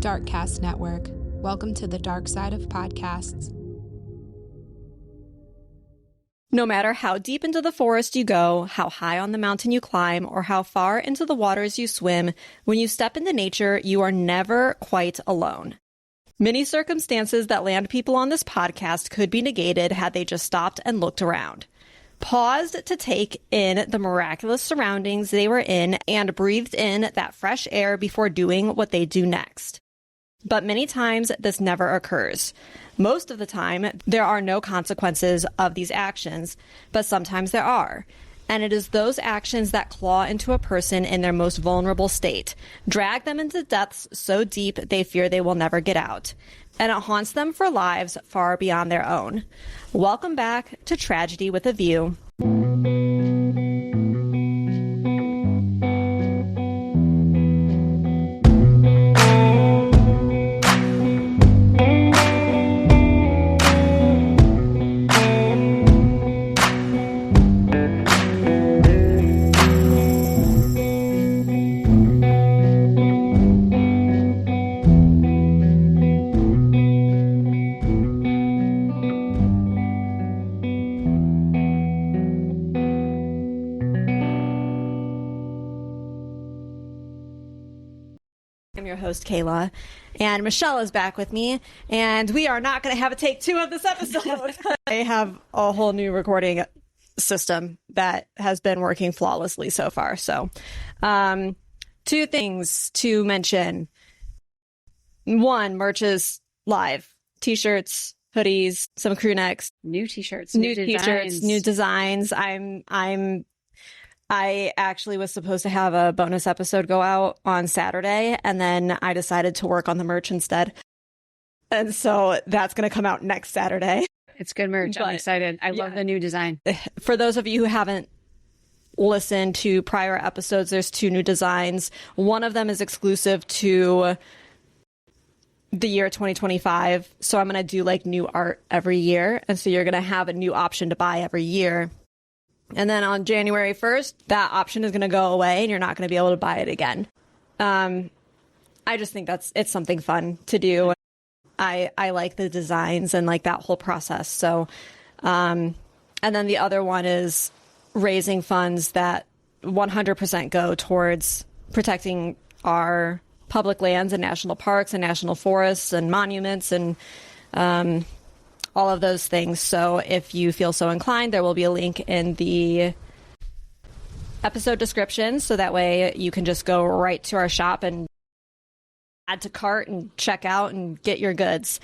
Darkcast Network. Welcome to the dark side of podcasts. No matter how deep into the forest you go, how high on the mountain you climb, or how far into the waters you swim, when you step into nature, you are never quite alone. Many circumstances that land people on this podcast could be negated had they just stopped and looked around. Paused to take in the miraculous surroundings they were in and breathed in that fresh air before doing what they do next. But many times this never occurs. Most of the time, there are no consequences of these actions, but sometimes there are. And it is those actions that claw into a person in their most vulnerable state, drag them into depths so deep they fear they will never get out. And it haunts them for lives far beyond their own. Welcome back to Tragedy with a View. Host Kayla, and Michelle is back with me, and we are not going to have a take 2 of this episode. I have a whole new recording system that has been working flawlessly so far. So 2 things to mention. 1, merch is live. T-shirts, hoodies, some crew necks, new t-shirts, new designs. I actually was supposed to have a bonus episode go out on Saturday, and then I decided to work on the merch instead. And so that's going to come out next Saturday. It's good merch. I'm excited. I love the new design. For those of you who haven't listened to prior episodes, there's 2 new designs. One of them is exclusive to the year 2025. So I'm going to do like new art every year. And so you're going to have a new option to buy every year. And then on January 1st, that option is going to go away and you're not going to be able to buy it again. I just think it's something fun to do. I like the designs and like that whole process. So, and then the other one is raising funds that 100% go towards protecting our public lands and national parks and national forests and monuments and, all of those things. So if you feel so inclined, there will be a link in the episode description. So that way you can just go right to our shop and add to cart and check out and get your goods.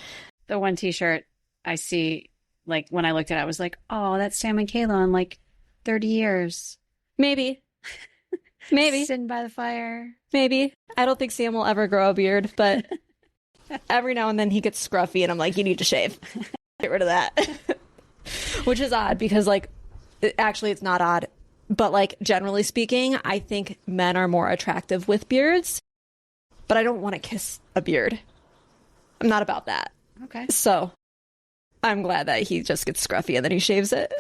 The one t-shirt I see, like when I looked at it, I was like, oh, that's Sam and Kayla in like 30 years. Maybe. Sitting by the fire. Maybe. I don't think Sam will ever grow a beard, but every now and then he gets scruffy and I'm like, you need to shave. Get rid of that. Which is odd because like, actually it's not odd, but like generally speaking, I think men are more attractive with beards, but I don't want to kiss a beard. I'm not about that. Okay. So I'm glad that he just gets scruffy and then he shaves it.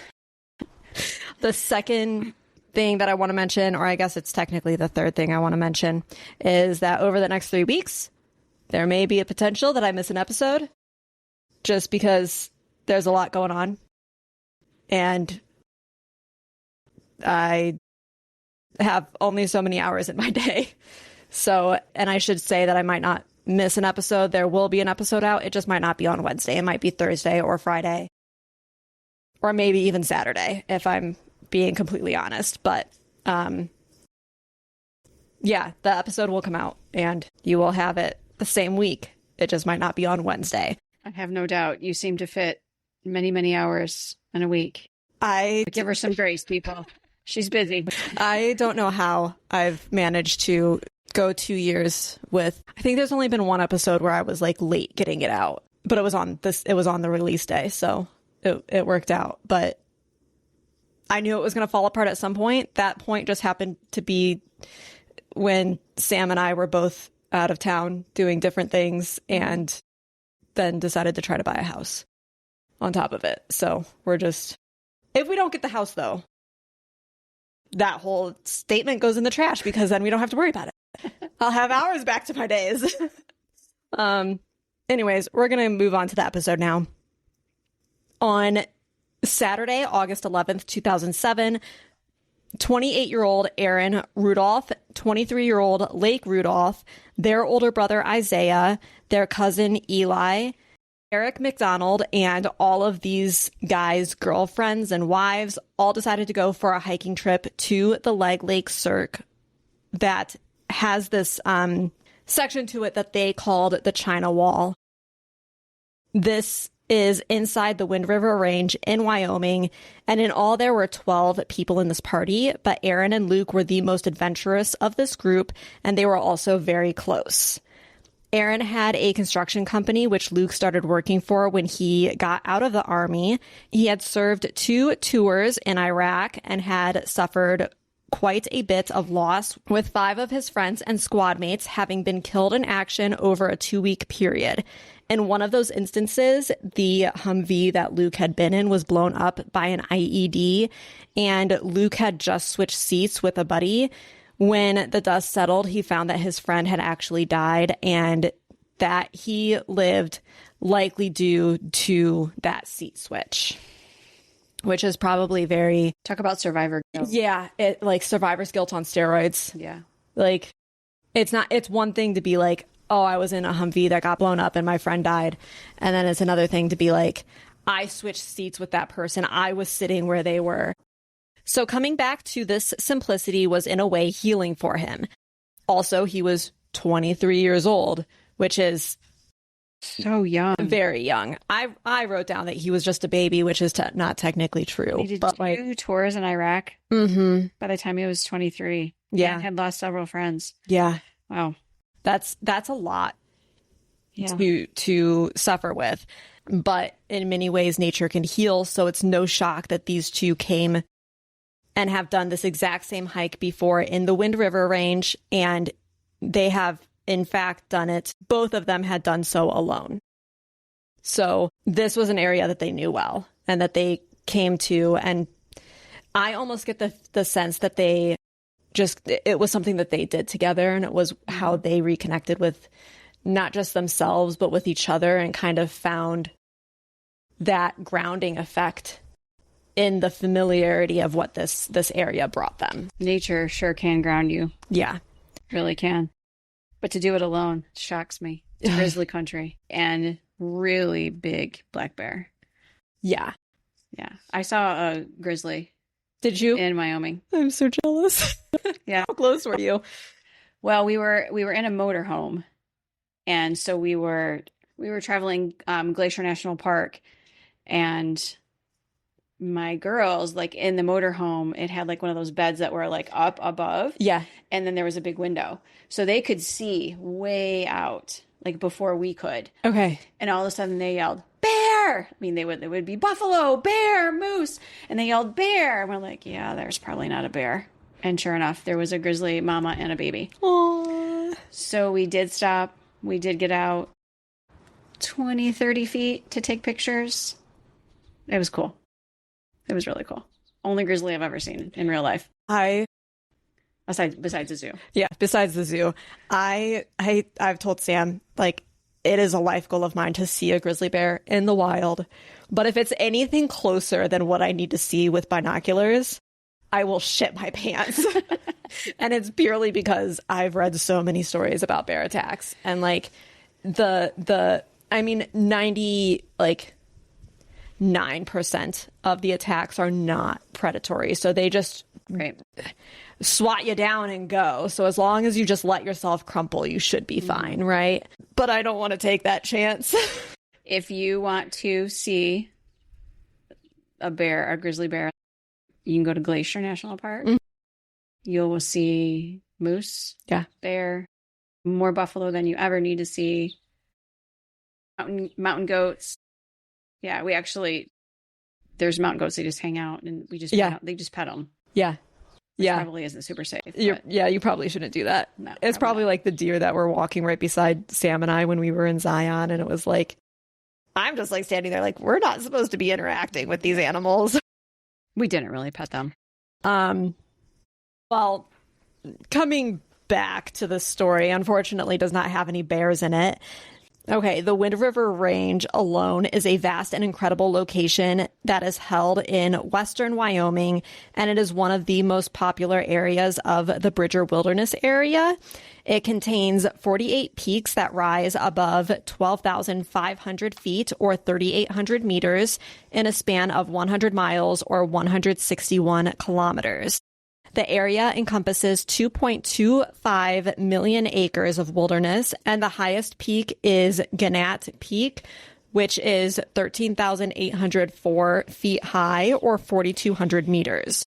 The second thing that I want to mention, or I guess it's technically the third thing I want to mention, is that over the next 3 weeks, there may be a potential that I miss an episode just because there's a lot going on. And I have only so many hours in my day. So, and I should say that I might not miss an episode. There will be an episode out. It just might not be on Wednesday. It might be Thursday or Friday. Or maybe even Saturday, if I'm being completely honest. But, yeah, the episode will come out and you will have it the same week. It just might not be on Wednesday. I have no doubt. You seem to fit many, many hours in a week. Give her some grace, people. She's busy. I don't know how I've managed to go 2 years with, I think there's only been one episode where I was like late getting it out, but it was on the release day. So it worked out, but I knew it was going to fall apart at some point. That point just happened to be when Sam and I were both out of town doing different things and then decided to try to buy a house on top of it. So we're just, if we don't get the house though, that whole statement goes in the trash because then we don't have to worry about it. I'll have hours back to my days. Anyways, we're going to move on to the episode now. On Saturday, August 11th, 2007, 28-year-old Aaron Rudolph, 23-year-old Lake Rudolph, their older brother Isaiah, their cousin Eli, Eric McDonald, and all of these guys' girlfriends and wives all decided to go for a hiking trip to the Leg Lake Cirque that has this section to it that they called the China Wall. This is inside the Wind River Range in Wyoming, and in all there were 12 people in this party, but Aaron and Luke were the most adventurous of this group, and they were also very close. Aaron had a construction company, which Luke started working for when he got out of the army. He had served 2 tours in Iraq and had suffered quite a bit of loss, with 5 of his friends and squad mates having been killed in action over a 2-week period. In one of those instances, the Humvee that Luke had been in was blown up by an IED, and Luke had just switched seats with a buddy. When the dust settled, he found that his friend had actually died and that he lived likely due to that seat switch, which is probably very... Talk about survivor guilt. Yeah, it like survivor's guilt on steroids. Yeah. Like, it's one thing to be like, oh, I was in a Humvee that got blown up and my friend died. And then it's another thing to be like, I switched seats with that person. I was sitting where they were. So coming back to this simplicity was in a way healing for him. Also, he was 23 years old, which is so young. Very young. I wrote down that he was just a baby, which is not technically true. He did but 2 tours in Iraq Mm-hmm. by the time he was 23. Yeah. And had lost several friends. Yeah. Wow. That's a lot Yeah. to suffer with. But in many ways, nature can heal. So it's no shock that these 2 came and have done this exact same hike before in the Wind River Range. And they have, in fact, done it. Both of them had done so alone. So this was an area that they knew well and that they came to. And I almost get the sense that it was something that they did together, and it was how they reconnected with not just themselves, but with each other, and kind of found that grounding effect in the familiarity of what this area brought them. Nature sure can ground you. Yeah. Really can. But to do it alone shocks me. It's grizzly country and really big black bear. Yeah. Yeah. I saw a grizzly. Did you? In Wyoming. I'm so jealous. Yeah. How close were you? Well, we were in a motorhome, and so we were traveling Glacier National Park, and my girls, like, in the motorhome, it had like one of those beds that were like up above. Yeah. And then there was a big window, so they could see way out, like before we could. Okay. And all of a sudden they yelled, "Bear!" I mean, they would be buffalo, bear, moose, and they yelled bear. And we're like, yeah, there's probably not a bear. And sure enough, there was a grizzly mama and a baby. Aww. So we did stop. We did get out 20, 30 feet to take pictures. It was cool. It was really cool. Only grizzly I've ever seen in real life. Besides the zoo. Yeah, besides the zoo. I've told Sam, like, it is a life goal of mine to see a grizzly bear in the wild. But if it's anything closer than what I need to see with binoculars, I will shit my pants. And it's purely because I've read so many stories about bear attacks. And like 9% of the attacks are not predatory. So they just swat you down and go. So as long as you just let yourself crumple, you should be fine, right? But I don't want to take that chance. If you want to see a grizzly bear, you can go to Glacier National Park. Mm-hmm. You'll see moose, bear, more buffalo than you ever need to see, mountain goats. Yeah, there's mountain goats. They just hang out and they just pet them. Yeah. Which probably isn't super safe. You probably shouldn't do that. No, it's probably like the deer that were walking right beside Sam and I when we were in Zion. And it was like, I'm just like standing there like, we're not supposed to be interacting with these animals. We didn't really pet them. Well, coming back to the story, unfortunately does not have any bears in it. Okay, the Wind River Range alone is a vast and incredible location that is held in western Wyoming, and it is one of the most popular areas of the Bridger Wilderness area. It contains 48 peaks that rise above 12,500 feet or 3,800 meters in a span of 100 miles or 161 kilometers. The area encompasses 2.25 million acres of wilderness, and the highest peak is Gannett Peak, which is 13,804 feet high or 4,200 meters.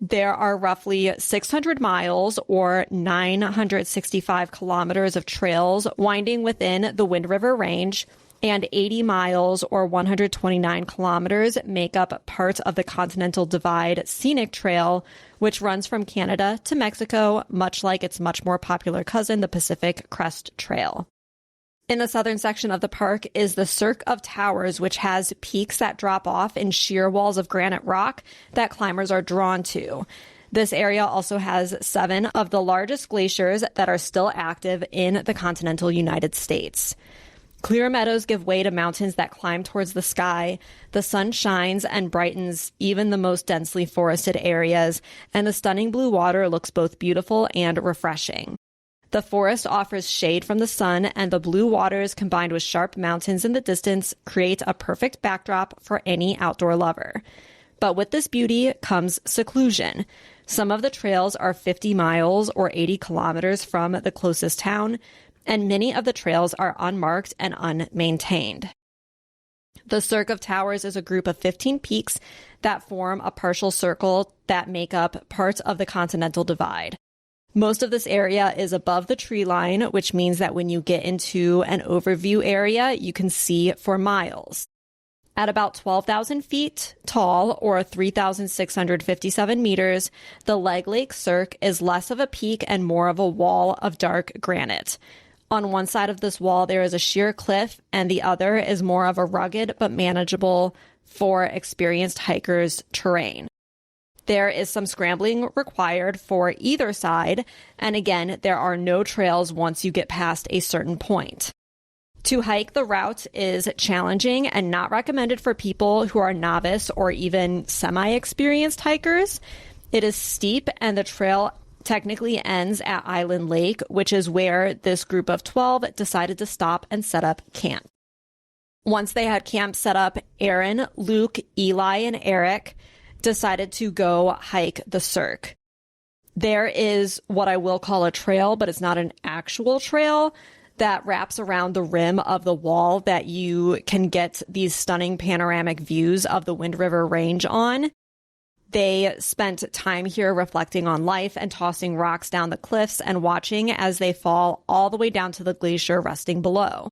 There are roughly 600 miles or 965 kilometers of trails winding within the Wind River Range, and 80 miles or 129 kilometers make up part of the Continental Divide Scenic Trail, which runs from Canada to Mexico, much like its much more popular cousin, the Pacific Crest Trail. In the southern section of the park is the Cirque of Towers, which has peaks that drop off in sheer walls of granite rock that climbers are drawn to. This area also has 7 of the largest glaciers that are still active in the continental United States. Clear meadows give way to mountains that climb towards the sky. The sun shines and brightens even the most densely forested areas, and the stunning blue water looks both beautiful and refreshing. The forest offers shade from the sun, and the blue waters combined with sharp mountains in the distance create a perfect backdrop for any outdoor lover. But with this beauty comes seclusion. Some of the trails are 50 miles or 80 kilometers from the closest town, and many of the trails are unmarked and unmaintained. The Cirque of Towers is a group of 15 peaks that form a partial circle that make up part of the Continental Divide. Most of this area is above the tree line, which means that when you get into an overview area, you can see for miles. At about 12,000 feet tall, or 3,657 meters, the Leg Lake Cirque is less of a peak and more of a wall of dark granite. On one side of this wall, there is a sheer cliff, and the other is more of a rugged but manageable for experienced hikers terrain. There is some scrambling required for either side, and again, there are no trails once you get past a certain point. To hike, the route is challenging and not recommended for people who are novice or even semi-experienced hikers. It is steep, and the trail technically ends at Island Lake, which is where this group of 12 decided to stop and set up camp. Once they had camp set up, Aaron, Luke, Eli, and Eric decided to go hike the Cirque. There is what I will call a trail, but it's not an actual trail, that wraps around the rim of the wall that you can get these stunning panoramic views of the Wind River Range on. They spent time here reflecting on life and tossing rocks down the cliffs and watching as they fall all the way down to the glacier resting below.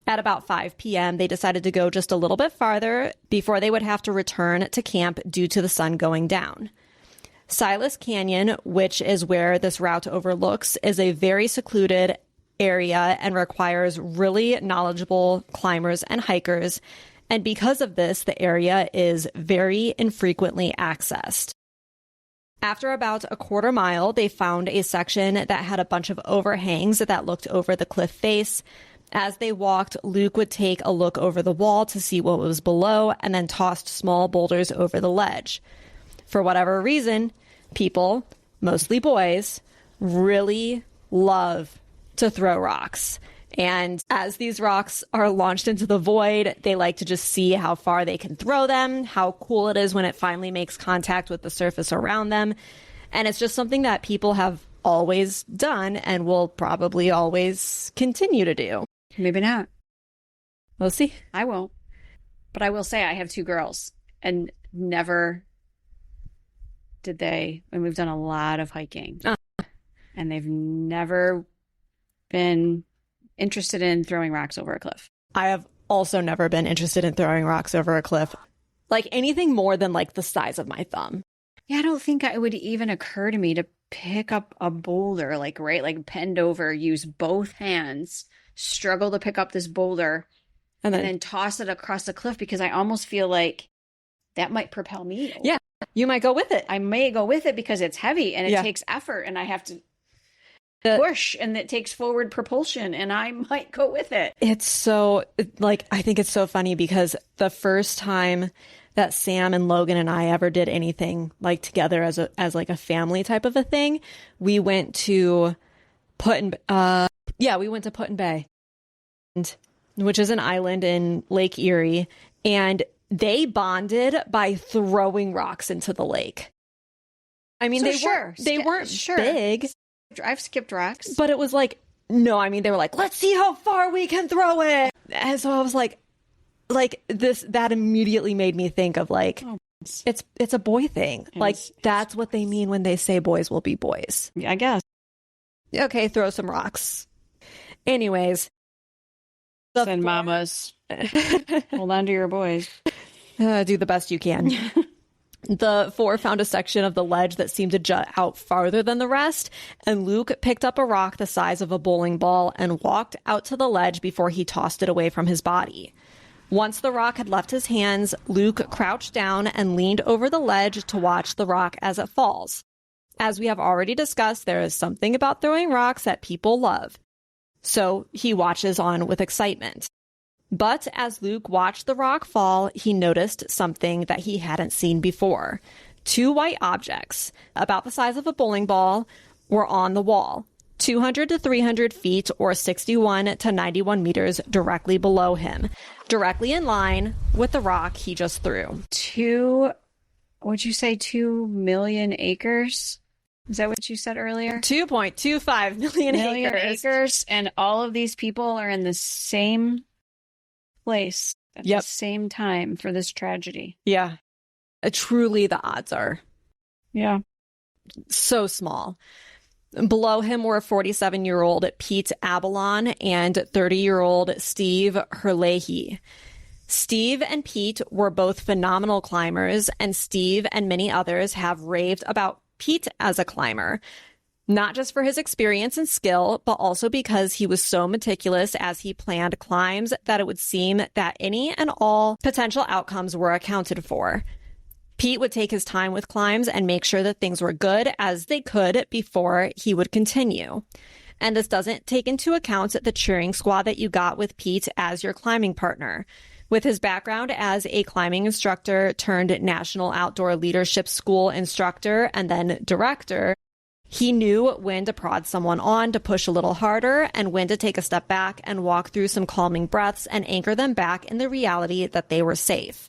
At about 5 p.m., they decided to go just a little bit farther before they would have to return to camp due to the sun going down. Silas Canyon, which is where this route overlooks, is a very secluded area and requires really knowledgeable climbers and hikers. And because of this, the area is very infrequently accessed. After about a quarter mile, they found a section that had a bunch of overhangs that looked over the cliff face. As they walked, Luke would take a look over the wall to see what was below and then tossed small boulders over the ledge. For whatever reason, people, mostly boys, really love to throw rocks. And as these rocks are launched into the void, they like to just see how far they can throw them, how cool it is when it finally makes contact with the surface around them. And it's just something that people have always done and will probably always continue to do. Maybe not. We'll see. I won't. But I will say I have 2 girls, and never did they, and we've done a lot of hiking, and they've never been interested in throwing rocks over a cliff. I have also never been interested in throwing rocks over a cliff. Like anything more than like the size of my thumb. Yeah, I don't think it would even occur to me to pick up a boulder, like bend over, use both hands, struggle to pick up this boulder, and then toss it across the cliff, because I almost feel like that might propel me. Yeah, you might go with it. I may go with it because it's heavy and it takes effort, and I have to. push and that takes forward propulsion, and I might go with it. It's so, like, I think it's so funny because the first time that Sam and Logan and I ever did anything like together as like a family type of a thing, we went to Put-in Bay, which is an island in Lake Erie, and they bonded by throwing rocks into the lake. I mean, they weren't big. I've skipped rocks. But it was like, no, I mean, they were like, let's see how far we can throw it. And so I was like that immediately made me think of like, it's a boy thing. That's what they mean when they say boys will be boys. I guess. Okay, throw some rocks. Anyways. Send mamas. Hold on to your boys. Do the best you can. The four found a section of the ledge that seemed to jut out farther than the rest, and Luke picked up a rock the size of a bowling ball and walked out to the ledge before he tossed it away from his body. Once the rock had left his hands, Luke crouched down and leaned over the ledge to watch the rock as it falls. As we have already discussed, there is something about throwing rocks that people love. So he watches on with excitement. But as Luke watched the rock fall, he noticed something that he hadn't seen before. Two white objects, about the size of a bowling ball, were on the wall, 200 to 300 feet or 61 to 91 meters directly below him, directly in line with the rock he just threw. 2 million acres? Is that what you said earlier? 2.25 million acres. And all of these people are in the same place at the same time for this tragedy. Yeah. Truly, the odds are so small. Below him were 47-year-old Pete Absolon and 30-year-old Steve Herlehy. Steve and Pete were both phenomenal climbers, and Steve and many others have raved about Pete as a climber. Not just for his experience and skill, but also because he was so meticulous as he planned climbs that it would seem that any and all potential outcomes were accounted for. Pete would take his time with climbs and make sure that things were good as they could before he would continue. And this doesn't take into account the cheering squad that you got with Pete as your climbing partner. With his background as a climbing instructor turned National Outdoor Leadership School instructor and then director, he knew when to prod someone on to push a little harder and when to take a step back and walk through some calming breaths and anchor them back in the reality that they were safe.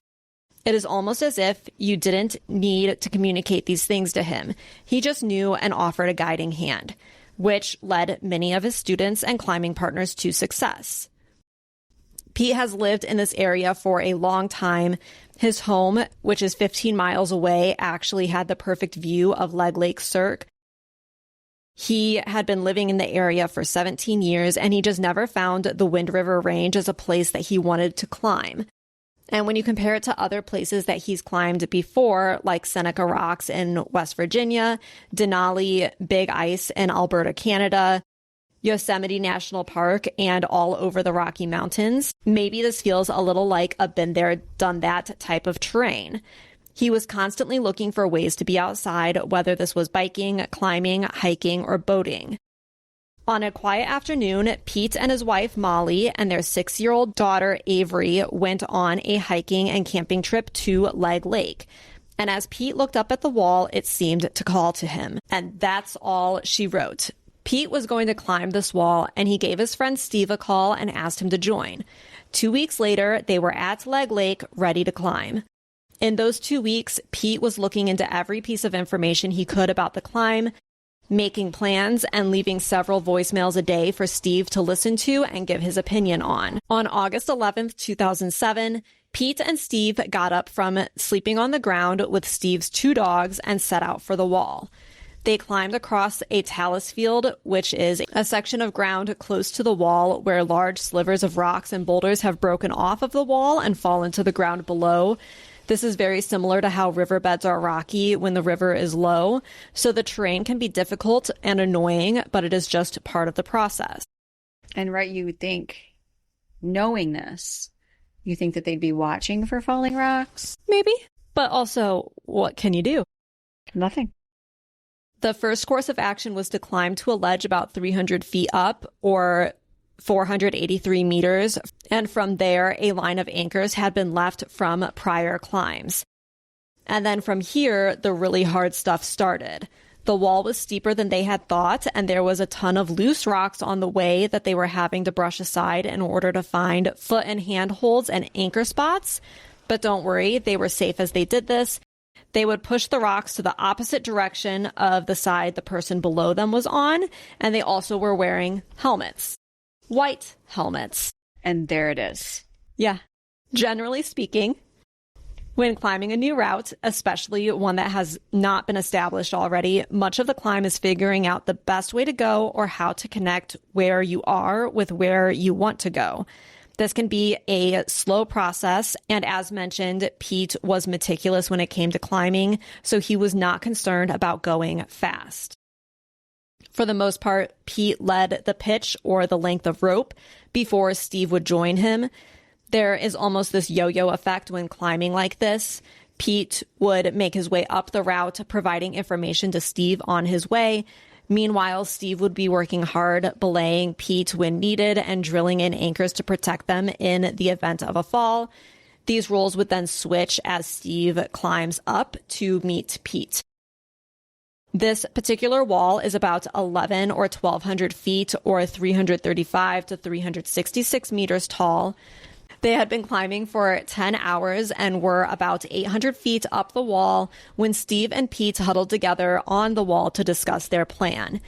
It is almost as if you didn't need to communicate these things to him. He just knew and offered a guiding hand, which led many of his students and climbing partners to success. Pete has lived in this area for a long time. His home, which is 15 miles away, actually had the perfect view of Leg Lake Cirque. He had been living in the area for 17 years, and he just never found the Wind River Range as a place that he wanted to climb. And when you compare it to other places that he's climbed before, like Seneca Rocks in West Virginia, Denali, Big Ice in Alberta, Canada, Yosemite National Park, and all over the Rocky Mountains, maybe this feels a little like a been there, done that type of terrain. He was constantly looking for ways to be outside, whether this was biking, climbing, hiking, or boating. On a quiet afternoon, Pete and his wife Molly and their 6-year-old daughter Avery went on a hiking and camping trip to Leg Lake. And as Pete looked up at the wall, it seemed to call to him. And that's all she wrote. Pete was going to climb this wall, and he gave his friend Steve a call and asked him to join. 2 weeks later, they were at Leg Lake, ready to climb. In those 2 weeks, Pete was looking into every piece of information he could about the climb, making plans, and leaving several voicemails a day for Steve to listen to and give his opinion on. On August 11th, 2007, Pete and Steve got up from sleeping on the ground with Steve's 2 dogs and set out for the wall. They climbed across a talus field, which is a section of ground close to the wall where large slivers of rocks and boulders have broken off of the wall and fallen to the ground below. This is very similar to how riverbeds are rocky when the river is low, so the terrain can be difficult and annoying, but it is just part of the process. And right, you would think, knowing this, you think that they'd be watching for falling rocks? Maybe. But also, what can you do? Nothing. The first course of action was to climb to a ledge about 300 feet up, or 483 meters, and from there, a line of anchors had been left from prior climbs. And then from here, the really hard stuff started. The wall was steeper than they had thought, and there was a ton of loose rocks on the way that they were having to brush aside in order to find foot and hand holds and anchor spots. But don't worry, they were safe as they did this. They would push the rocks to the opposite direction of the side the person below them was on, and they also were wearing helmets. White helmets. And there it is. Yeah. Generally speaking, when climbing a new route, especially one that has not been established already, much of the climb is figuring out the best way to go or how to connect where you are with where you want to go. This can be a slow process, and as mentioned, Pete was meticulous when it came to climbing, so he was not concerned about going fast. For the most part, Pete led the pitch or the length of rope before Steve would join him. There is almost this yo-yo effect when climbing like this. Pete would make his way up the route, providing information to Steve on his way. Meanwhile, Steve would be working hard, belaying Pete when needed and drilling in anchors to protect them in the event of a fall. These roles would then switch as Steve climbs up to meet Pete. This particular wall is about 11 or 1,200 feet or 335 to 366 meters tall. They had been climbing for 10 hours and were about 800 feet up the wall when Steve and Pete huddled together on the wall to discuss their plan.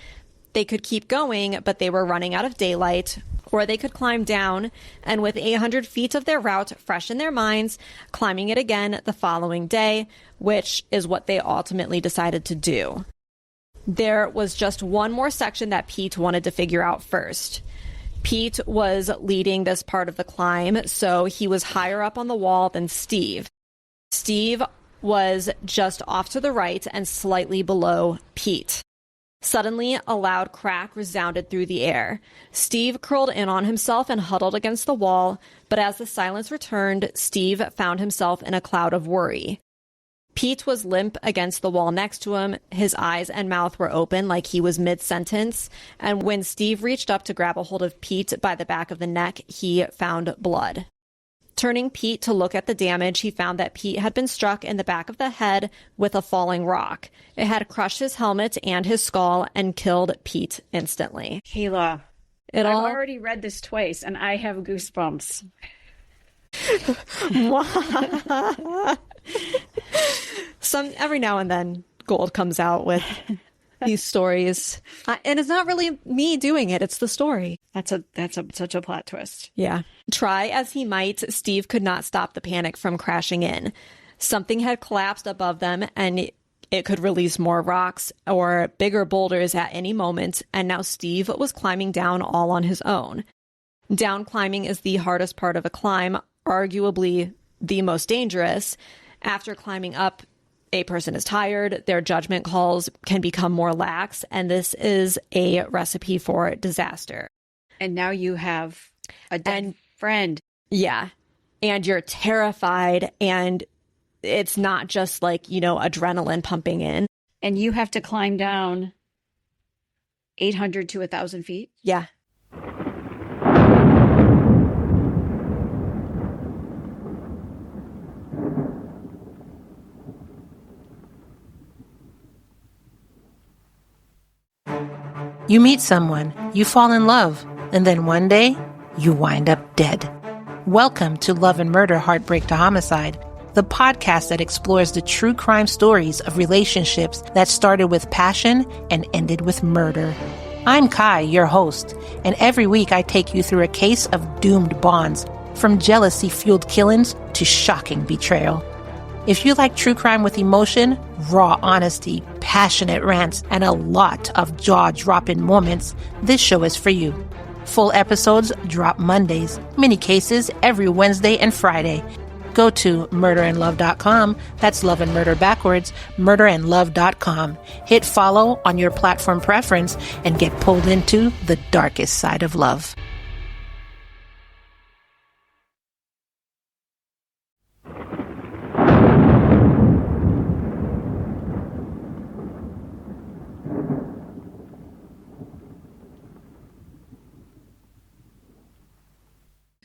They could keep going, but they were running out of daylight, or they could climb down, and with 800 feet of their route fresh in their minds, climbing it again the following day, which is what they ultimately decided to do. There was just one more section that Pete wanted to figure out first. Pete was leading this part of the climb, so he was higher up on the wall than Steve. Steve was just off to the right and slightly below Pete. Suddenly, a loud crack resounded through the air. Steve curled in on himself and huddled against the wall, but as the silence returned, Steve found himself in a cloud of worry. Pete was limp against the wall next to him. His eyes and mouth were open like he was mid-sentence. And when Steve reached up to grab a hold of Pete by the back of the neck, he found blood. Turning Pete to look at the damage, he found that Pete had been struck in the back of the head with a falling rock. It had crushed his helmet and his skull and killed Pete instantly. Kayla, I've already read this twice and I have goosebumps. Every now and then Gold comes out with these stories, and it's not really me doing it, it's the story. That's such a plot twist. Yeah. Try as he might, Steve could not stop the panic from crashing in. Something had collapsed above them, and it could release more rocks or bigger boulders at any moment, and now Steve was climbing down all on his own. Down climbing is the hardest part of a climb, arguably the most dangerous. After climbing up, a person is tired, their judgment calls can become more lax, and this is a recipe for disaster. And now you have a dead friend. Yeah. And you're terrified, and it's not just like, adrenaline pumping in. And you have to climb down 800 to 1,000 feet? Yeah. You meet someone, you fall in love, and then one day, you wind up dead. Welcome to Love and Murder, Heartbreak to Homicide, the podcast that explores the true crime stories of relationships that started with passion and ended with murder. I'm Kai, your host, and every week I take you through a case of doomed bonds, from jealousy-fueled killings to shocking betrayal. If you like true crime with emotion, raw honesty, passionate rants, and a lot of jaw-dropping moments, this show is for you. Full episodes drop Mondays, mini cases every Wednesday and Friday. Go to murderandlove.com, that's love and murder backwards, murderandlove.com. Hit follow on your platform preference and get pulled into the darkest side of love.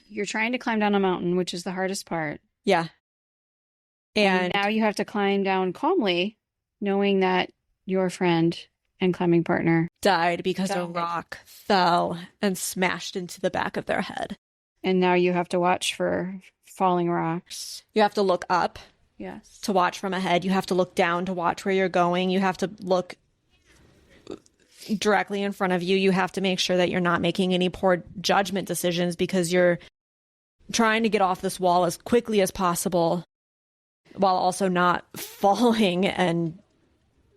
you're trying to climb down a mountain, which is the hardest part. Yeah. And now you have to climb down calmly, knowing that your friend and climbing partner died because a rock fell and smashed into the back of their head. And now you have to watch for falling rocks. You have to look up. Yes. To watch from ahead. You have to look down to watch where you're going. You have to look directly in front of you. You have to make sure that you're not making any poor judgment decisions because you're trying to get off this wall as quickly as possible while also not falling and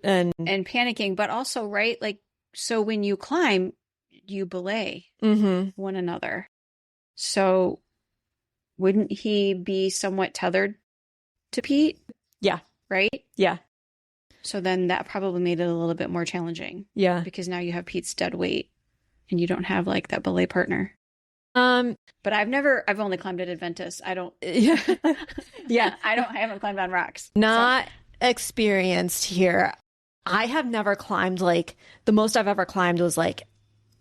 panicking. But also, right, like, so when you climb, you belay one another. So wouldn't he be somewhat tethered to Pete? Yeah. Right? Yeah. So then that probably made it a little bit more challenging. Yeah. Because now you have Pete's dead weight and you don't have like that belay partner. But I've only climbed at Adventus. I don't. Yeah. Yeah. I haven't climbed on rocks. Not experienced here. I have never climbed, like, the most I've ever climbed was like,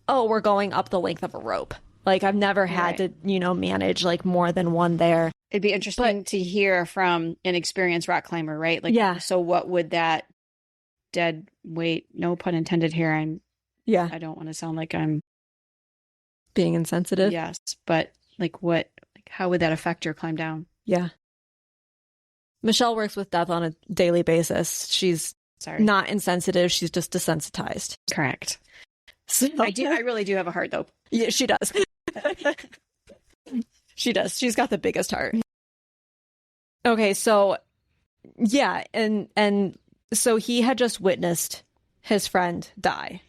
oh, we're going up the length of a rope. Like, I've never had to, manage like more than one there. It'd be interesting to hear from an experienced rock climber, right? Like, yeah. So what would that dead weight, no pun intended here. I don't want to sound like I'm being insensitive. Yes. But how would that affect your climb down? Yeah. Michelle works with death on a daily basis. She's not insensitive. She's just desensitized. Correct. So, I really do have a heart, though. Yeah, she does. She does. She's got the biggest heart. Okay, so yeah, and so he had just witnessed his friend die,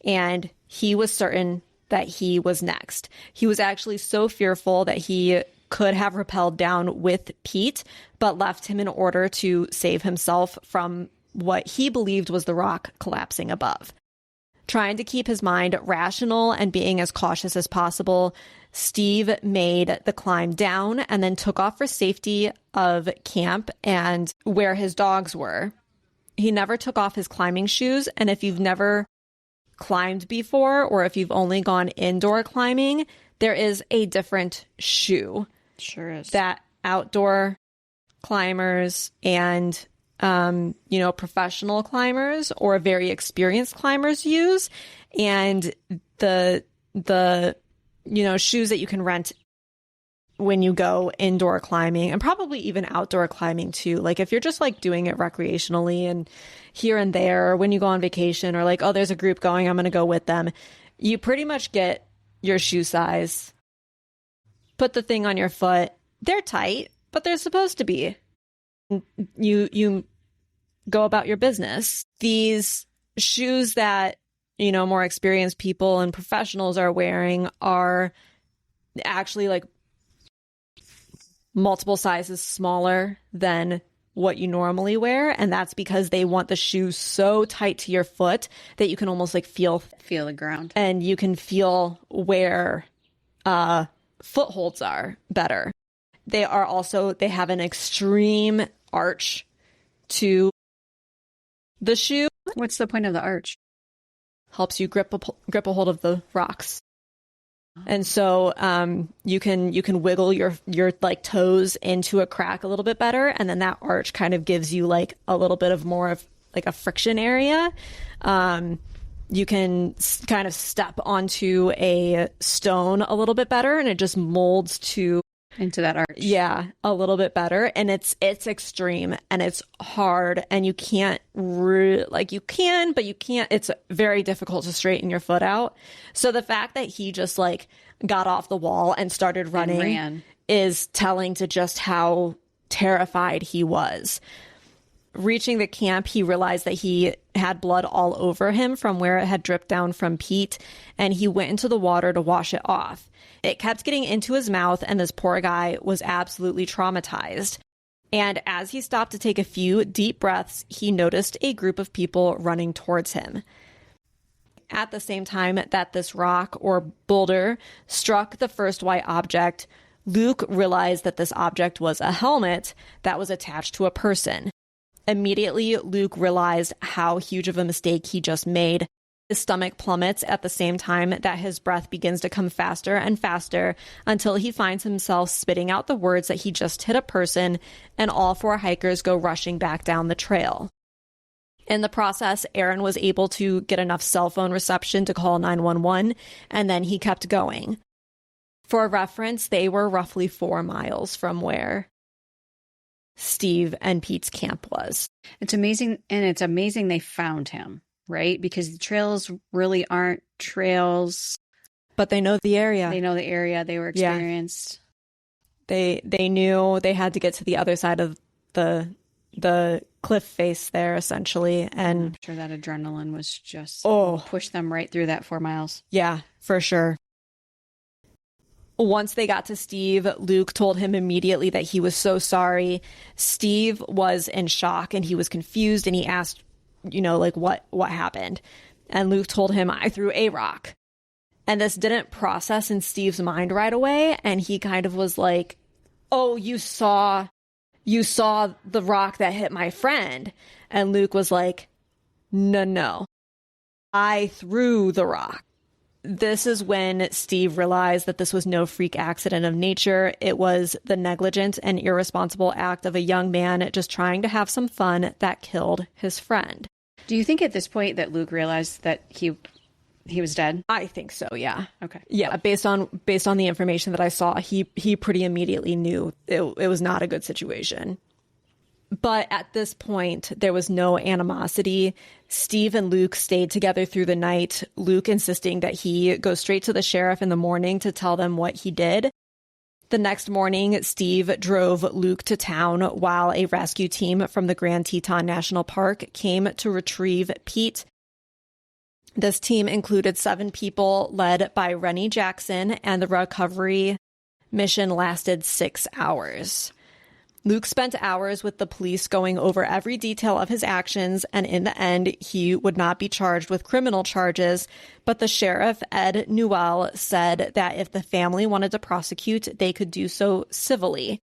and he was certain that he was next. He was actually so fearful that he could have rappelled down with Pete, but left him in order to save himself from what he believed was the rock collapsing above. Trying to keep his mind rational and being as cautious as possible, Steve made the climb down and then took off for safety of camp and where his dogs were. He never took off his climbing shoes, and if you've never climbed before or if you've only gone indoor climbing, there is a different shoe. Sure is. That outdoor climbers and professional climbers or very experienced climbers use, and the shoes that you can rent when you go indoor climbing and probably even outdoor climbing too. Like if you're just like doing it recreationally and here and there, or when you go on vacation or like, oh, there's a group going, I'm going to go with them. You pretty much get your shoe size, put the thing on your foot. They're tight, but they're supposed to be. You go about your business. These shoes that, more experienced people and professionals are wearing are actually like multiple sizes smaller than what you normally wear. And that's because they want the shoe so tight to your foot that you can almost like feel the ground. And you can feel where footholds are better. They have an extreme arch to the shoe. What's the point of the arch? Helps you grip a hold of the rocks. And so you can wiggle your like toes into a crack a little bit better, and then that arch kind of gives you like a little bit of more of like a friction area. You can kind of step onto a stone a little bit better, and it just molds into that arch. Yeah, a little bit better. And it's extreme and it's hard, and you can't you can, but you can't. It's very difficult to straighten your foot out. So the fact that he just like got off the wall and started running is telling to just how terrified he was. Reaching the camp, he realized that he had blood all over him from where it had dripped down from Pete, and he went into the water to wash it off. It kept getting into his mouth, and this poor guy was absolutely traumatized. And as he stopped to take a few deep breaths, he noticed a group of people running towards him. At the same time that this rock or boulder struck the first white object, Luke realized that this object was a helmet that was attached to a person. Immediately, Luke realized how huge of a mistake he just made. His stomach plummets at the same time that his breath begins to come faster and faster until he finds himself spitting out the words that he just hit a person, and all 4 hikers go rushing back down the trail. In the process, Aaron was able to get enough cell phone reception to call 911, and then he kept going. For reference, they were roughly 4 miles from where Steve and Pete's camp was. It's amazing, and it's amazing they found him, right? Because the trails really aren't trails. But they know the area. They know the area. They were experienced. Yeah. They knew they had to get to the other side of the cliff face there, essentially. And I'm sure that adrenaline was just pushed them right through that 4 miles. Yeah, for sure. Once they got to Steve, Luke told him immediately that he was so sorry. Steve was in shock and he was confused, and he asked, like what happened? And Luke told him, I threw a rock. And this didn't process in Steve's mind right away. And he kind of was like, oh, you saw the rock that hit my friend. And Luke was like, no, I threw the rock. This is when Steve realized that this was no freak accident of nature. It was the negligent and irresponsible act of a young man just trying to have some fun that killed his friend. Do you think at this point that Luke realized that he was dead? I think so, yeah. Okay. Yeah, based on the information that I saw, he pretty immediately knew it was not a good situation. But at this point, there was no animosity. Steve and Luke stayed together through the night, Luke insisting that he go straight to the sheriff in the morning to tell them what he did. The next morning, Steve drove Luke to town while a rescue team from the Grand Teton National Park came to retrieve Pete. This team included 7 people led by Rennie Jackson, and the recovery mission lasted 6 hours. Luke spent hours with the police going over every detail of his actions, and in the end, he would not be charged with criminal charges, but the sheriff, Ed Newell, said that if the family wanted to prosecute, they could do so civilly.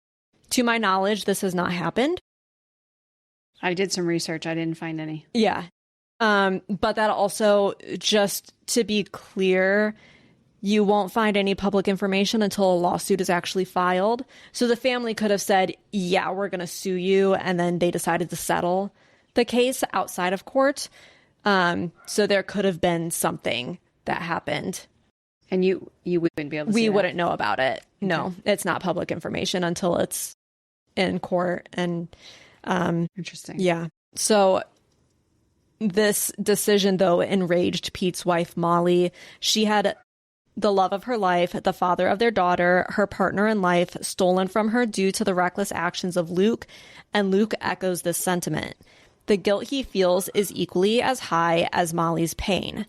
To my knowledge, this has not happened. I did some research. I didn't find any. Yeah. But that also, just to be clear, you won't find any public information until a lawsuit is actually filed. So the family could have said, yeah, we're going to sue you. And then they decided to settle the case outside of court. So there could have been something that happened. And you wouldn't be able to see We that? wouldn't know about it. Okay. No, it's not public information until it's in court. And interesting. Yeah. So this decision, though, enraged Pete's wife, Molly. She had the love of her life, the father of their daughter, her partner in life, stolen from her due to the reckless actions of Luke, and Luke echoes this sentiment. The guilt he feels is equally as high as Molly's pain.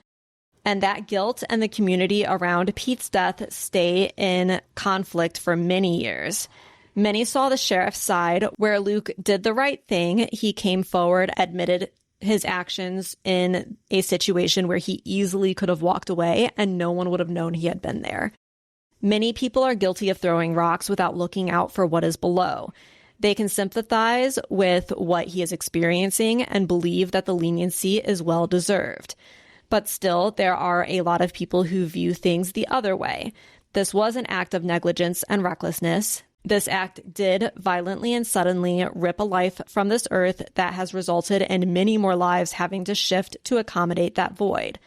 And that guilt and the community around Pete's death stay in conflict for many years. Many saw the sheriff's side, where Luke did the right thing. He came forward, admitted his actions in a situation where he easily could have walked away and no one would have known he had been there. Many people are guilty of throwing rocks without looking out for what is below. They can sympathize with what he is experiencing and believe that the leniency is well deserved. But still, there are a lot of people who view things the other way. This was an act of negligence and recklessness. This act did violently and suddenly rip a life from this earth that has resulted in many more lives having to shift to accommodate that void.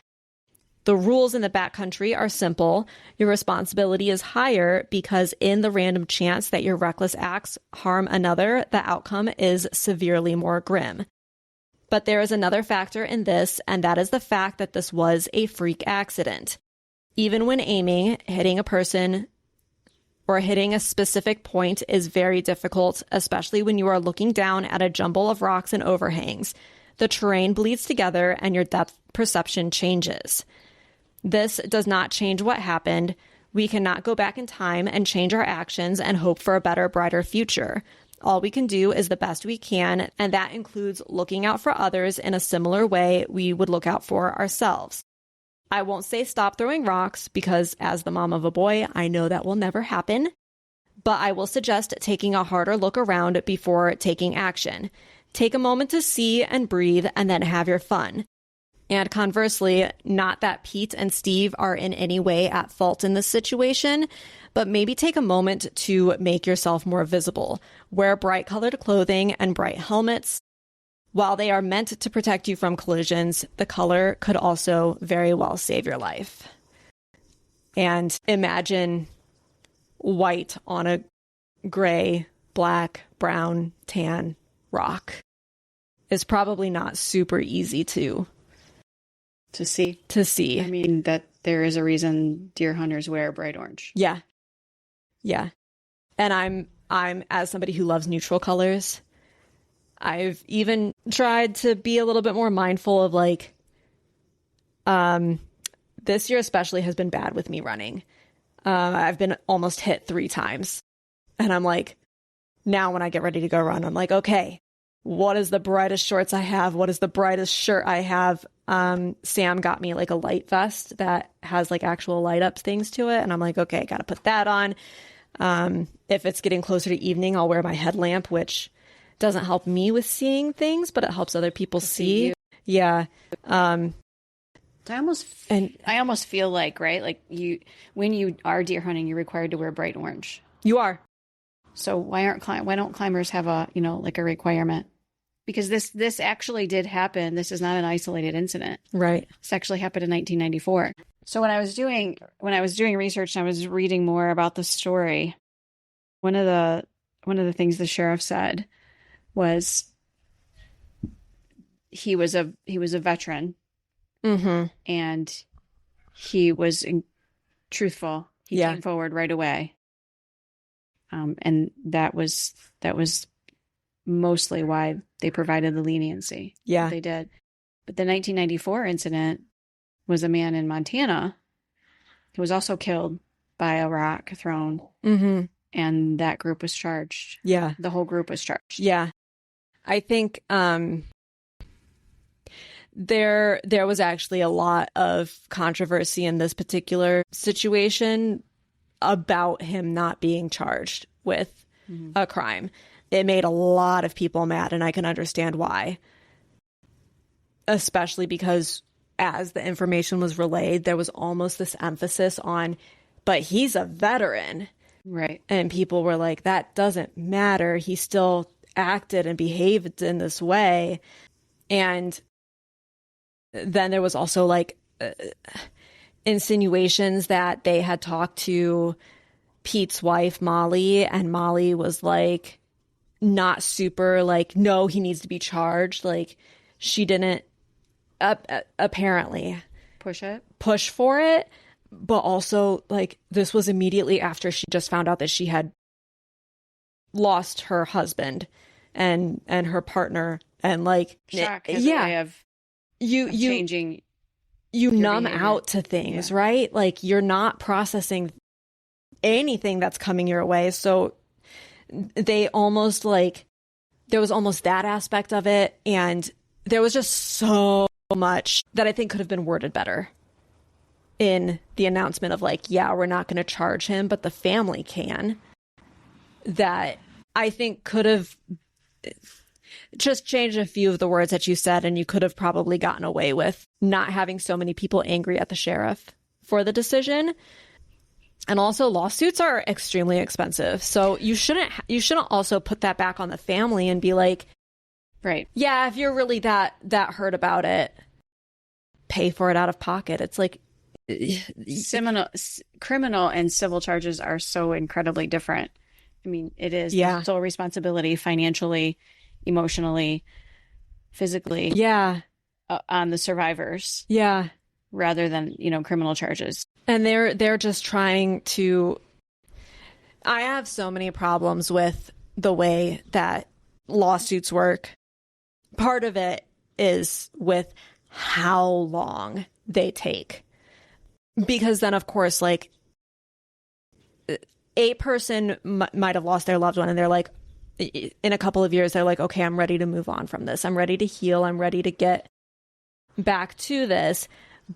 The rules in the backcountry are simple. Your responsibility is higher because in the random chance that your reckless acts harm another, the outcome is severely more grim. But there is another factor in this, and that is the fact that this was a freak accident. Even when aiming, hitting a person or hitting a specific point is very difficult, especially when you are looking down at a jumble of rocks and overhangs. The terrain bleeds together and your depth perception changes. This does not change what happened. We cannot go back in time and change our actions and hope for a better, brighter future. All we can do is the best we can, and that includes looking out for others in a similar way we would look out for ourselves. I won't say stop throwing rocks because as the mom of a boy, I know that will never happen. But I will suggest taking a harder look around before taking action. Take a moment to see and breathe and then have your fun. And conversely, not that Pete and Steve are in any way at fault in this situation, but maybe take a moment to make yourself more visible. Wear bright colored clothing and bright helmets. While they are meant to protect you from collisions, the color could also very well save your life. And imagine white on a gray, black, brown, tan rock is probably not super easy to see. I mean, that there is a reason deer hunters wear bright orange. Yeah. Yeah. And I'm as somebody who loves neutral colors, I've even tried to be a little bit more mindful of like, this year especially has been bad with me running. I've been almost hit 3 times. And I'm like, now when I get ready to go run, I'm like, okay, what is the brightest shorts I have? What is the brightest shirt I have? Sam got me like a light vest that has like actual light up things to it. And I'm like, okay, got to put that on. If it's getting closer to evening, I'll wear my headlamp, which doesn't help me with seeing things, but it helps other people see. Yeah. I almost feel like, right? Like when you are deer hunting, you're required to wear bright orange. You are. So why don't climbers have a, like a requirement? Because this actually did happen. This is not an isolated incident. Right. This actually happened in 1994. So when I was doing research and I was reading more about the story, one of the things the sheriff said was he was a veteran. Mm-hmm. And he was truthful. He came forward right away. And that was mostly why they provided the leniency. Yeah. They did. But the 1994 incident was a man in Montana who was also killed by a rock thrown. Mm-hmm. And that group was charged. Yeah. The whole group was charged. Yeah. I think there was actually a lot of controversy in this particular situation about him not being charged with a crime. It made a lot of people mad, and I can understand why. Especially because as the information was relayed, there was almost this emphasis on, but he's a veteran. Right. And people were like, that doesn't matter. He still acted and behaved in this way. And then there was also like insinuations that they had talked to Pete's wife, Molly, and Molly was like, not super like, no, he needs to be charged. Like she didn't apparently push for it. But also like this was immediately after she just found out that she had lost her husband and her partner, and like, shock has a way of changing. You numb behavior. out to things, right? Like you're not processing anything that's coming your way. So they almost like, there was almost that aspect of it. And there was just so much that I think could have been worded better in the announcement of like, yeah, we're not going to charge him, but the family can. That I think could have just changed a few of the words that you said, and you could have probably gotten away with not having so many people angry at the sheriff for the decision. And also lawsuits are extremely expensive. So you shouldn't also put that back on the family and be like, right. Yeah, if you're really that hurt about it, pay for it out of pocket. It's like criminal and civil charges are so incredibly different. I mean, it is sole responsibility financially, emotionally, physically. Yeah. On the survivors. Yeah. Rather than, criminal charges. And they're just trying to, I have so many problems with the way that lawsuits work. Part of it is with how long they take. Because then, of course, like a person might have lost their loved one and they're like, in a couple of years, they're like, okay, I'm ready to move on from this. I'm ready to heal. I'm ready to get back to this.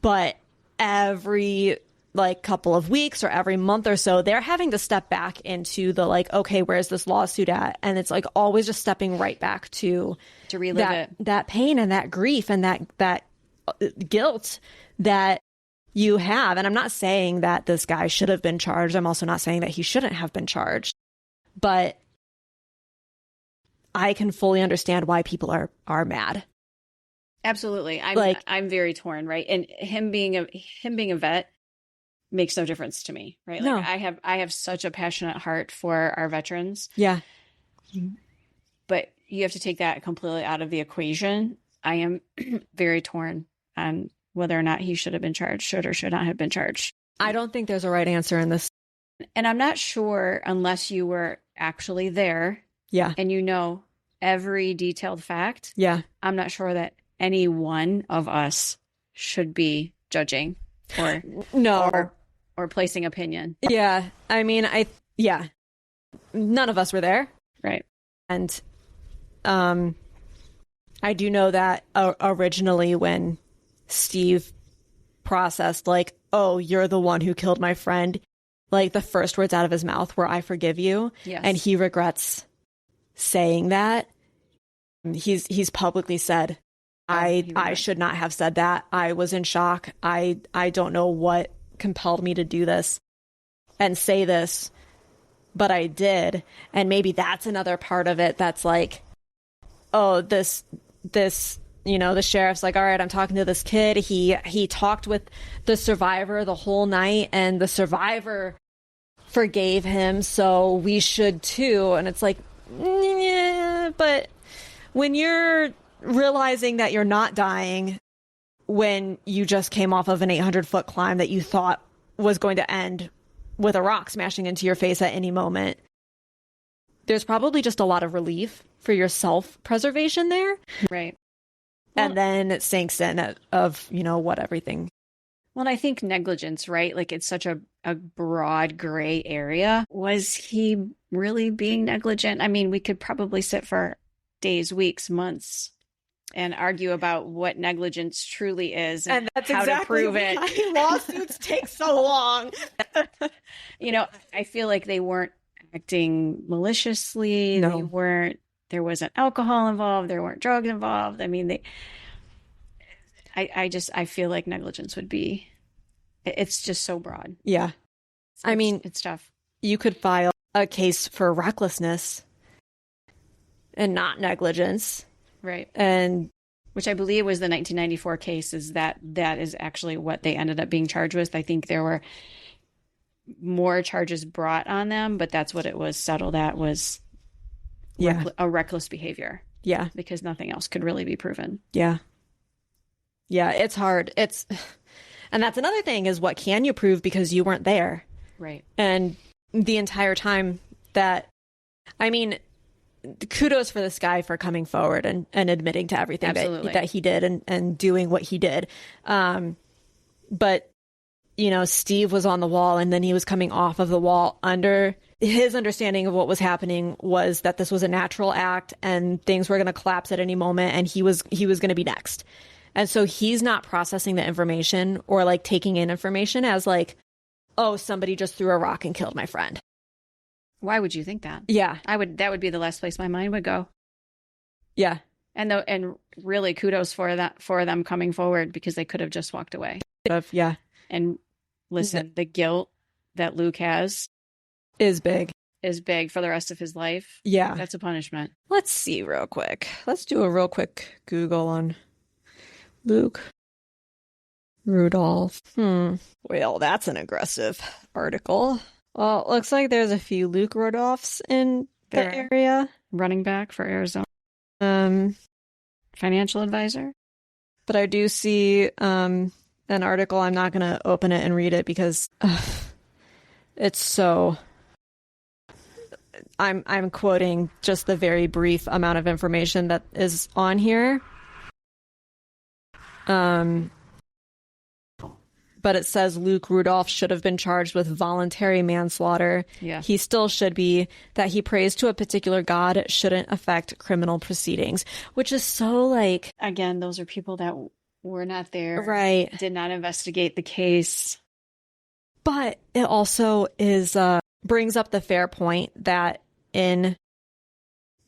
But every like couple of weeks or every month or so, they're having to step back into the like, okay, where's this lawsuit at? And it's like always just stepping right back to relive that pain and that grief and that guilt that you have. And I'm not saying that this guy should have been charged. I'm also not saying that he shouldn't have been charged. But I can fully understand why people are mad. Absolutely. I'm very torn, right? And him being a vet makes no difference to me, right? Like No. I have such a passionate heart for our veterans. Yeah. But you have to take that completely out of the equation. I am very torn on whether or not he should have been charged, should or should not have been charged. I don't think there's a right answer in this. And I'm not sure, unless you were actually there Yeah. and you know every detailed fact. Yeah. I'm not sure that any one of us should be judging or No. or placing opinion. Yeah. I mean, none of us were there. Right. And I do know that originally when Steve processed, like, oh, you're the one who killed my friend, like the first words out of his mouth were, I forgive you. Yes. And he regrets saying that. He's publicly said, I should not have said that. I was in shock. I don't know what compelled me to do this and say this, but I did. And maybe that's another part of it that's like, oh, this, the sheriff's like, all right, I'm talking to this kid. He talked with the survivor the whole night and the survivor forgave him, so we should too. And it's like, yeah, but when you're realizing that you're not dying when you just came off of an 800-foot climb that you thought was going to end with a rock smashing into your face at any moment, there's probably just a lot of relief for your self-preservation there. Right. And then it sinks in of what everything. Well, I think negligence, right? Like it's such a broad gray area. Was he really being negligent? I mean, we could probably sit for days, weeks, months and argue about what negligence truly is and that's how exactly to prove it. Why lawsuits take so long. I feel like they weren't acting maliciously. No. There wasn't alcohol involved. There weren't drugs involved. I mean, I feel like negligence would be, it's just so broad. Yeah. I mean, it's tough. You could file a case for recklessness and not negligence. Right. And which I believe was the 1994 case, is that is actually what they ended up being charged with. I think there were more charges brought on them, but that's what it was settled at, was a reckless behavior. Yeah. Because nothing else could really be proven. Yeah. Yeah, it's hard. And that's another thing, is what can you prove because you weren't there? Right. And the entire time kudos for this guy for coming forward and admitting to everything that he did and doing what he did. But, Steve was on the wall and then he was coming off of the wall. Under his understanding of what was happening was that this was a natural act and things were going to collapse at any moment and he was going to be next. And so he's not processing the information or like taking in information as like, oh, somebody just threw a rock and killed my friend. Why would you think that? Yeah. That would be the last place my mind would go. Yeah. And really kudos for them coming forward, because they could have just walked away. Yeah. And listen, the guilt that Luke has is big for the rest of his life. Yeah. That's a punishment. Let's see real quick. Let's do a real quick Google on Luke Rudolph. Well, that's an aggressive article. Well, it looks like there's a few Luke Rudolphs in the area. Running back for Arizona. Financial advisor. But I do see an article. I'm not going to open it and read it because it's so... I'm quoting just the very brief amount of information that is on here. But it says Luke Rudolph should have been charged with voluntary manslaughter. Yeah. He still should be. That he prays to a particular god shouldn't affect criminal proceedings, which is so like... Again, those are people that were not there. Right. Did not investigate the case. But it also is brings up the fair point that in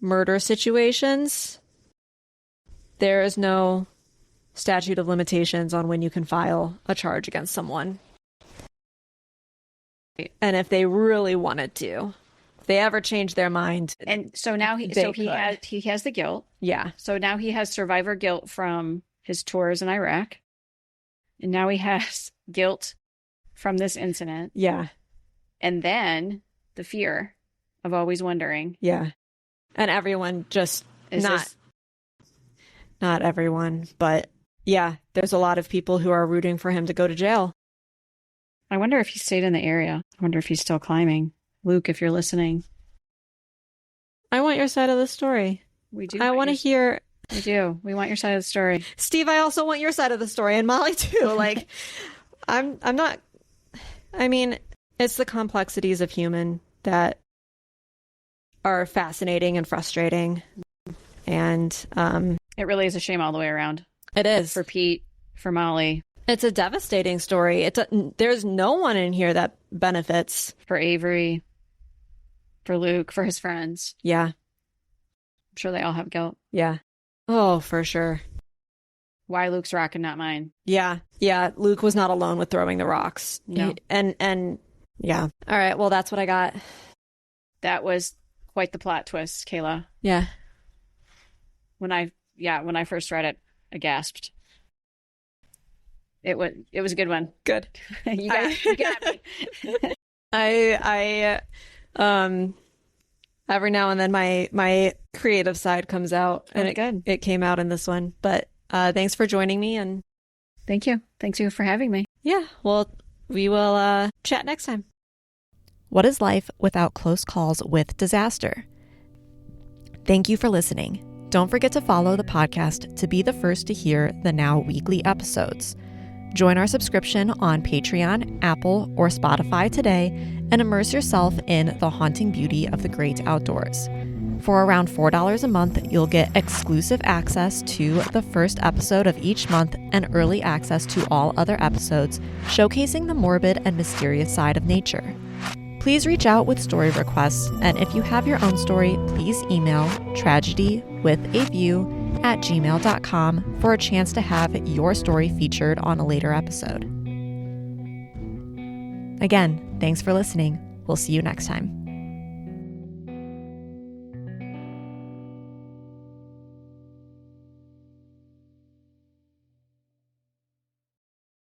murder situations, there is no statute of limitations on when you can file a charge against someone. And if they really wanted to, if they ever change their mind. And so now he has the guilt. Yeah. So now he has survivor guilt from his tours in Iraq. And now he has guilt from this incident. Yeah. And then the fear of always wondering. Yeah. And everyone just not everyone, but yeah, there's a lot of people who are rooting for him to go to jail. I wonder if he stayed in the area. I wonder if he's still climbing. Luke, if you're listening. I want your side of the story. We do. I want to hear. We do. We want your side of the story. Steve, I also want your side of the story, and Molly too. Like, I'm not. I mean, it's the complexities of human that are fascinating and frustrating, and it really is a shame all the way around. It is for Pete, for Molly. It's a devastating story. There's no one in here that benefits. For Avery, for Luke, for his friends. Yeah. I'm sure they all have guilt. Yeah. Oh, for sure. Why Luke's rock and not mine? Yeah. Yeah. Luke was not alone with throwing the rocks. No. And yeah. All right. Well, that's what I got. That was quite the plot twist, Kayla. Yeah. When I first read it, I gasped. It was a good one. Good. you got me. I every now and then my creative side comes out, and it came out in this one. But thanks for joining me, and thank you for having me. Yeah, well, we will chat next time. What is life without close calls with disaster? Thank you for listening. Don't forget to follow the podcast to be the first to hear the now weekly episodes. Join our subscription on Patreon, Apple, or Spotify today and immerse yourself in the haunting beauty of the great outdoors. For around $4 a month, you'll get exclusive access to the first episode of each month and early access to all other episodes, showcasing the morbid and mysterious side of nature. Please reach out with story requests, and if you have your own story, please email tragedywithaview@gmail.com for a chance to have your story featured on a later episode. Again, thanks for listening. We'll see you next time.